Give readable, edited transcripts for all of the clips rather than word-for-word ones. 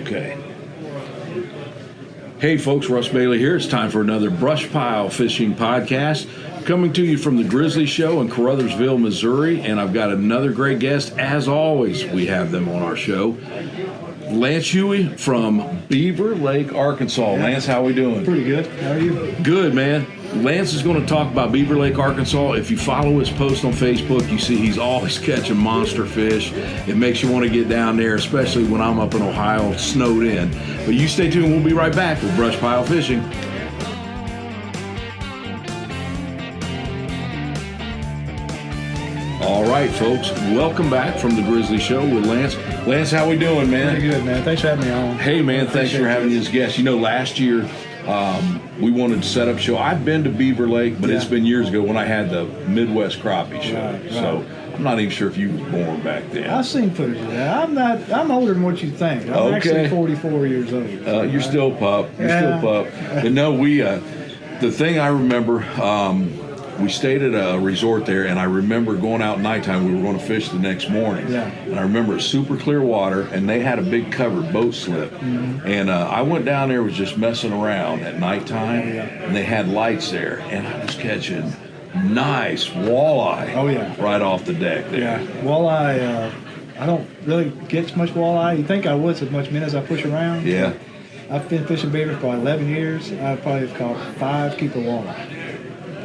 Okay. Hey folks, Russ Bailey here. It's time for another Brushpile Fishing Podcast, coming to you from the Grizzly Show in Caruthersville, Missouri, and I've got another great guest. As always, we have them on our show. Lance Hughey from Beaver Lake, Arkansas. Yeah. Lance, how we doing? Pretty good. How are you? Good, man. Lance is going to talk about Beaver Lake, Arkansas. If you follow his post on Facebook, you see he's always catching monster fish. It makes you want to get down there, especially when I'm up in Ohio, snowed in. But you stay tuned. We'll be right back with Brushpile Fishing. All right, folks. Welcome back from the Grizzly Show with Lance. Lance, how we doing, man? Pretty good, man. Thanks for having me on. Hey, man, thanks for having me as guest. You know, last year we wanted to set up a show. I've been to Beaver Lake, but it's been years ago when I had the Midwest Crappie show. Right. So I'm not even sure if you were born back then. I've seen footage of that. I'm older than what you think. I'm actually 44 years old. You're still a pup. Still a pup. But no, the thing I remember, we stayed at a resort there, and I remember going out nighttime. We were going to fish the next morning. Yeah. And I remember it's super clear water, and they had a big covered boat slip. Mm-hmm. And I went down there, was just messing around at nighttime, and they had lights there, and I was catching nice walleye right off the deck there. Yeah, walleye, I don't really get much walleye. You think I would as much as I push around. Yeah. I've been fishing beaver for 11 years. I've probably caught 5 keeper walleye.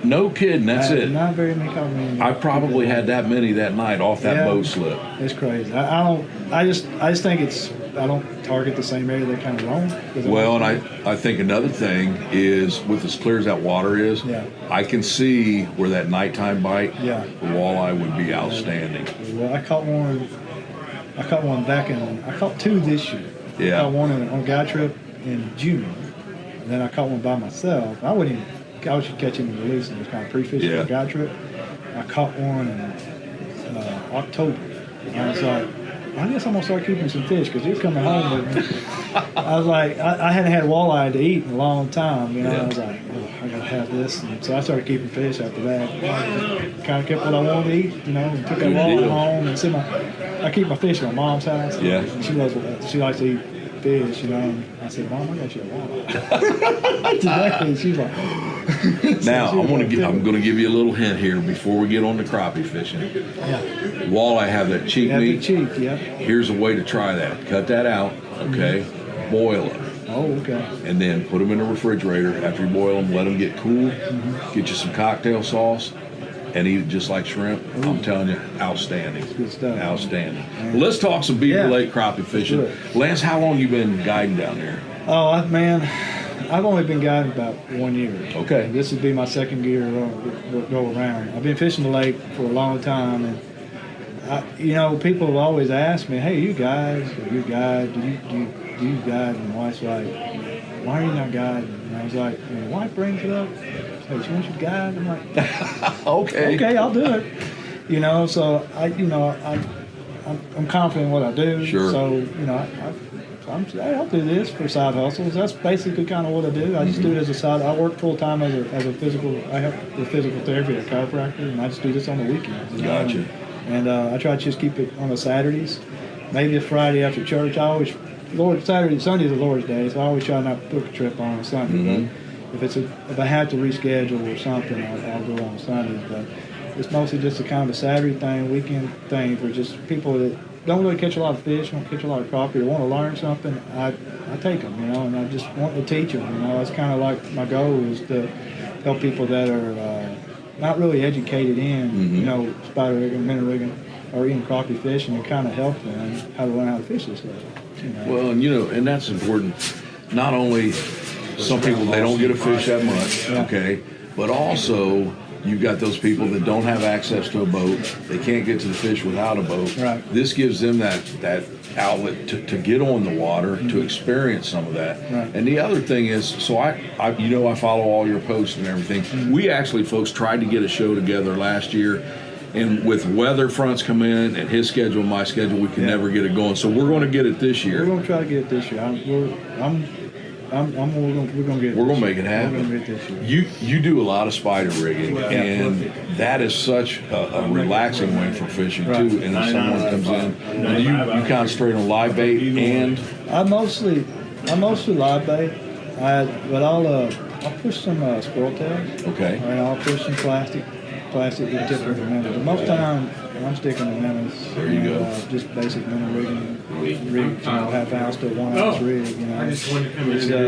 No kidding, that's it. Not very many caught many. I probably had that many that night off that boat slip. It's crazy. I just think I don't target the same area they kind of roam. Well, and I think another thing is, with as clear as that water is, I can see where that nighttime bite, the walleye would be outstanding. Well, I caught one back I caught 2 this year. Yeah. I caught one on a guy trip in June. And then I caught one by myself. I was just catching and releasing. It was kind of pre-fishing for a guy trip. I caught one in October. And I was like, I guess I'm going to start keeping some fish because you're coming home with me. I was like, I hadn't had walleye to eat in a long time. You know, I was like, I got to have this. And so I started keeping fish after that. Kind of kept what I wanted to eat, you know, and took that walleye home. And I keep my fish at my mom's house. Yeah. And she likes to eat fish, you know. And I said, Mom, I got you a walleye. Exactly. She's like, now, I'm going to give you a little hint here before we get on to crappie fishing. Yeah. Walleye have that cheek meat. The cheek, yeah. Here's a way to try that. Cut that out, okay? Mm-hmm. Boil it. Oh, okay. And then put them in the refrigerator. After you boil them, let them get cool. Mm-hmm. Get you some cocktail sauce and eat it just like shrimp. Ooh. I'm telling you, outstanding. Good stuff. Outstanding. Well, let's talk some Beaver Lake crappie fishing. Lance, how long you been guiding down there? Oh, man, I've only been guiding about 1 year. Okay. This would be my second year go around. I've been fishing the lake for a long time, and people have always asked me, "Hey, you guys, do you guide?" And my wife's like, "Why are you not guiding?" And I was like, my wife brings it up. Hey, she wants you to guide. I'm like, okay, I'll do it. You know, so I'm confident in what I do. Sure. So I'll do this for side hustles. That's basically kind of what I do. I just do it as a side. I work full time as a physical. I have the physical therapy at a chiropractor, and I just do this on the weekends. You know? Gotcha. And I try to just keep it on the Saturdays, maybe a Friday after church. Sundays are the Lord's Day, so I always try not to book a trip on a Sunday. Mm-hmm. But if I have to reschedule or something, I'll go on Sundays. But it's mostly just a kind of a Saturday thing, weekend thing for just people that don't really catch a lot of fish, don't catch a lot of crappie, or want to learn something. I take them, you know, and I just want to teach them. You know, that's kind of like my goal is to help people that are not really educated in, you know, spider rigging, minnow rigging, or even crappie fishing, and kind of help them how to learn how to fish this way. You know? Well, and that's important. Not only some people, they don't get to fish that much, okay, but also you've got those people that don't have access to a boat. They can't get to the fish without a boat. Right. This gives them that outlet to get on the water, to experience some of that. Right. And the other thing is, so I follow all your posts and everything. We actually, folks, tried to get a show together last year. And with weather fronts come in and his schedule and my schedule, we can never get it going. So we're going to get it this year. We're going to try to get it this year. we're gonna get it. We're this gonna make year. it happen. We're gonna get it this year. You do a lot of spider rigging, Yeah, and perfect. that is such a relaxing way for fishing Right. too. And if someone comes in, and you concentrate on live bait and I mostly live bait. But I'll push some squirrel tails. okay, And I'll push some plastic with tip with minnows. But most time I'm sticking to minnows. There you go. Just basic minnow rigging, half ounce to 1 ounce rig. It's,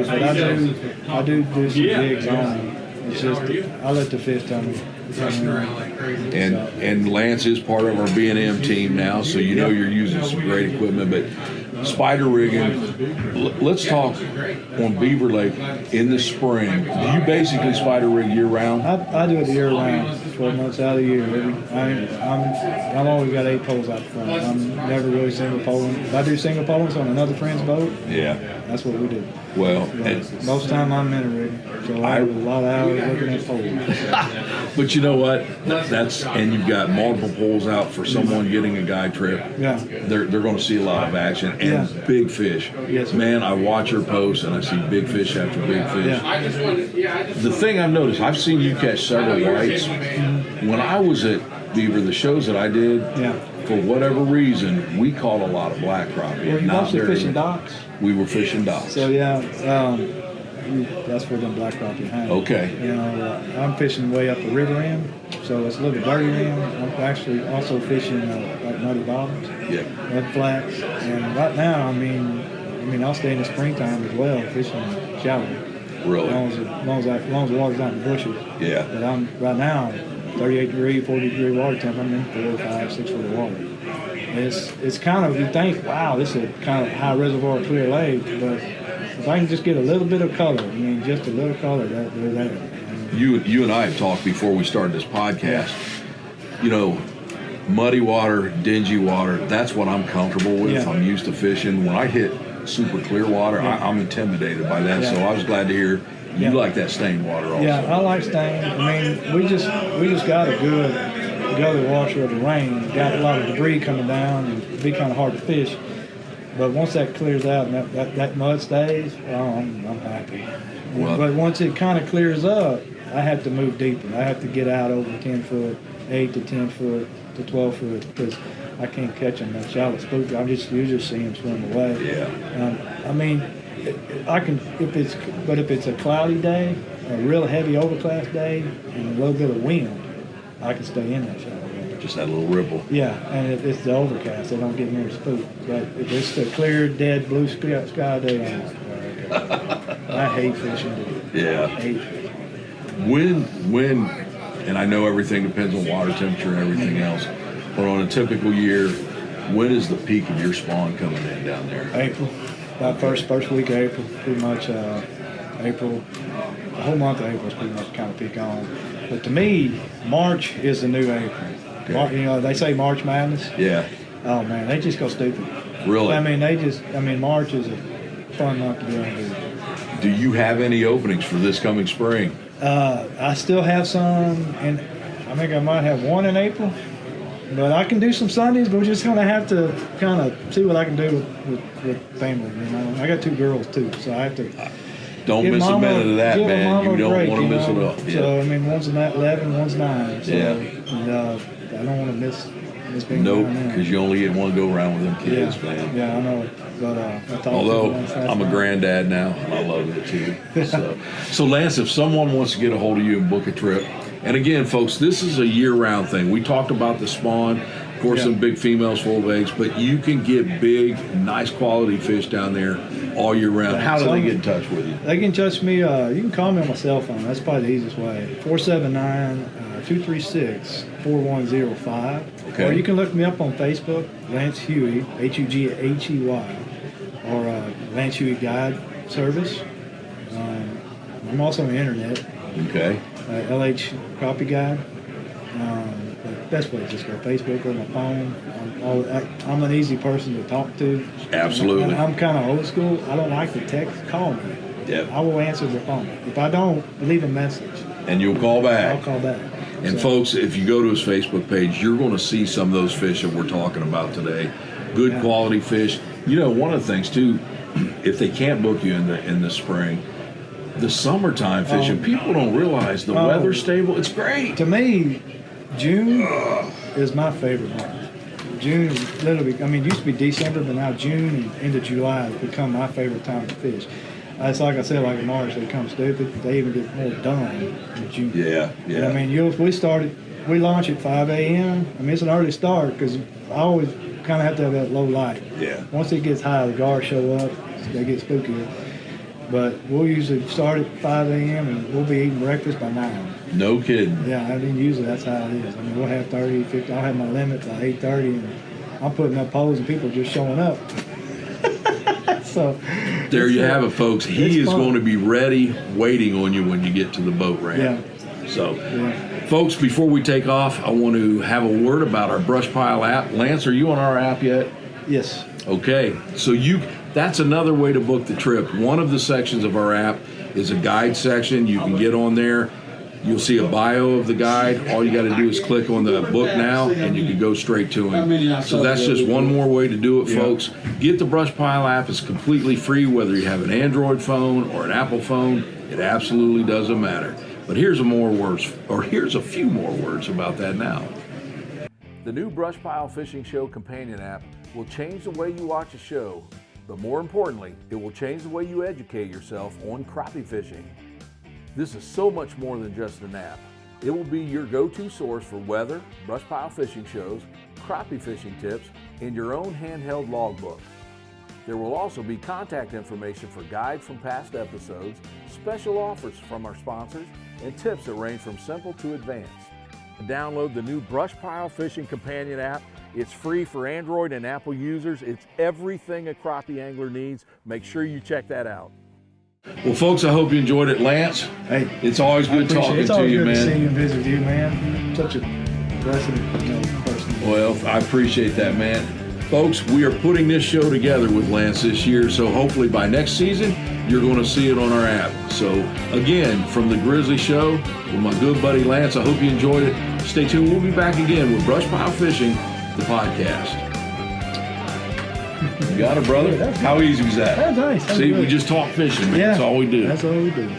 but I do some jigs on them. It's just I let the fish tell me. and Lance is part of our B&M team now, so you know you're using some great equipment. But spider rigging, let's talk on Beaver Lake in the spring. Do you basically spider rig year round? I do it year round, 12 months out of the year. I've always got 8 poles out front. I'm never really single poling. If I do single poling on another friend's boat, Yeah. that's what we do. Well, But most time I'm minnow rigging, so I have a lot of hours looking at poles. but you know what? And you've got multiple poles out for someone getting a guide trip. Yeah. They're going to see a lot of action and Yeah. big fish. Yes, sir. Man, I watch your posts and I see big fish after big fish. Yeah. The thing I've noticed, I've seen you catch several whites. When I was at Beaver, the shows that I did, Yeah. for whatever reason, we caught a lot of black crappie. Were you Not mostly very fishing many. docks? We were fishing docks. So that's where them black crappie hang. Okay. I'm fishing way up the river end, so it's a little dirty end. I'm actually also fishing like muddy bottoms, Yeah. mud flats, and right now, I mean, I'll stay in the springtime as well fishing shallow. Really? As long as the water's not in the bushes. Yeah. But I'm right now, 38 degree, 40 degree water temp. I'm in 4, 5, 6 foot of water. It's kind of, you think, wow, this is a kind of high reservoir clear lake, but if I can just get a little bit of color, just a little color, they're there. You and I have talked before we started this podcast. Muddy water, dingy water, that's what I'm comfortable with. Yeah. I'm used to fishing. When I hit super clear water, I'm intimidated by that. Yeah. So I was glad to hear you Yeah. like that stained water also. Yeah, I like stain. We just got a good gully washer of the rain. Got a lot of debris coming down, and it'd be kind of hard to fish. But once that clears out and that mud stays, I'm happy. Well- But once it kind of clears up, I have to move deeper. I have to get out over 10 foot, 8 to 10 foot to 12 foot, because I can't catch them that shallow spook. You just see them swim away. Yeah. I can if it's a cloudy day, a real heavy overcast day, and a little bit of wind, I can stay in that shallow water. Just that little ripple. Yeah, and if it's the overcast, they don't get near the spook. But if it's the clear, dead blue sky day, I'm like, okay. I hate fishing. Yeah. I hate fishing. When, and I know everything depends on water temperature and everything else, but on a typical year, when is the peak of your spawn coming in down there? April, about first week of April, pretty much. April, the whole month of April is pretty much kind of peak on. But to me, March is the new April. Okay. They say March Madness. Yeah. Oh man, they just go stupid. Really? March is a fun month to be on. Do you have any openings for this coming spring? I still have some, and I think I might have one in April. But I can do some Sundays, but we're just going to have to kind of see what I can do with family. I got 2 girls too, so I have to. Don't give miss a mama- minute of that, give man. mama You a don't break, want to miss it up. So one's 11, one's 9. So, Yeah. and, I don't want to miss being Nope, down there. because you only get one go around with them kids, yeah, man. Yeah, I know. But I talked to Although them last I'm a night. granddad now, and I love it too. So Lance, if someone wants to get a hold of you and book a trip, and again, folks, this is a year-round thing. We talked about the spawn, of course, Yeah. some big females full of eggs, but you can get big, nice quality fish down there all year round. How do they get in touch with you? They can touch me. You can call me on my cell phone. That's probably the easiest way. 479-236-4105. Okay. Or you can look me up on Facebook, Lance Hughey, Hughey, or Lance Hughey Guide Service. I'm also on the internet, Okay. LH Crappie Guide. The best way is just go Facebook or my phone. I'm an easy person to talk to. Absolutely. I'm kind of old school. I don't like to text. Call me. Yep. I will answer the phone. If I don't, leave a message. And you'll call back. I'll call back. And So, folks, if you go to his Facebook page, you're going to see some of those fish that we're talking about today. Good Yeah. quality fish. One of the things too, if they can't book you in the spring, the summertime fishing, people don't realize the weather's stable. It's great. To me, June is my favorite month. June is literally, I mean, it used to be December, but now June and into July has become my favorite time to fish. It's like I said, like in March, they come stupid. They even get more done in June. Yeah. And I mean, we launch at 5 a.m. I mean, it's an early start because I always kind of have to have that low light. Yeah. Once it gets high, the guards show up, they get spookier. But we'll usually start at 5 a.m. and we'll be eating breakfast by 9. No kidding. Yeah, I mean, usually that's how it is. I mean, we'll have 30, 50. I'll have my limit by 8:30, and I'm putting up poles and people just showing up. So there you have it, folks. He is fun. going to be ready, waiting on you when you get to the boat ramp. Yeah. So, folks, before we take off, I want to have a word about our Brushpile app. Lance, are you on our app yet? Yes. Okay. So that's another way to book the trip. One of the sections of our app is a guide section. You can get on there. You'll see a bio of the guide. All you got to do is click on the book now, and you can go straight to him. So that's just one more way to do it, folks. Get the Brushpile app. It's completely free, whether you have an Android phone or an Apple phone. It absolutely doesn't matter. But here's a few more words about that now. The new Brushpile Fishing Show companion app will change the way you watch a show, but more importantly, it will change the way you educate yourself on crappie fishing. This is so much more than just an app. It will be your go-to source for weather, brushpile fishing shows, crappie fishing tips, and your own handheld logbook. There will also be contact information for guides from past episodes, special offers from our sponsors, and tips that range from simple to advanced. Download the new Brushpile Fishing Companion app. It's free for Android and Apple users. It's everything a crappie angler needs. Make sure you check that out. Well, folks, I hope you enjoyed it. Lance, hey, it's always good talking to you, man. It's always good to see you and visit you, man. Such a blessed person. Well, I appreciate that, man. Folks, we are putting this show together with Lance this year, so hopefully by next season, you're going to see it on our app. So, again, from the Grizzly Show with my good buddy Lance, I hope you enjoyed it. Stay tuned. We'll be back again with Brushpile Fishing, the podcast. You got it, brother? How easy was that? That's nice. See, we just talk fishing, man. Yeah, That's all we do. That's all we do.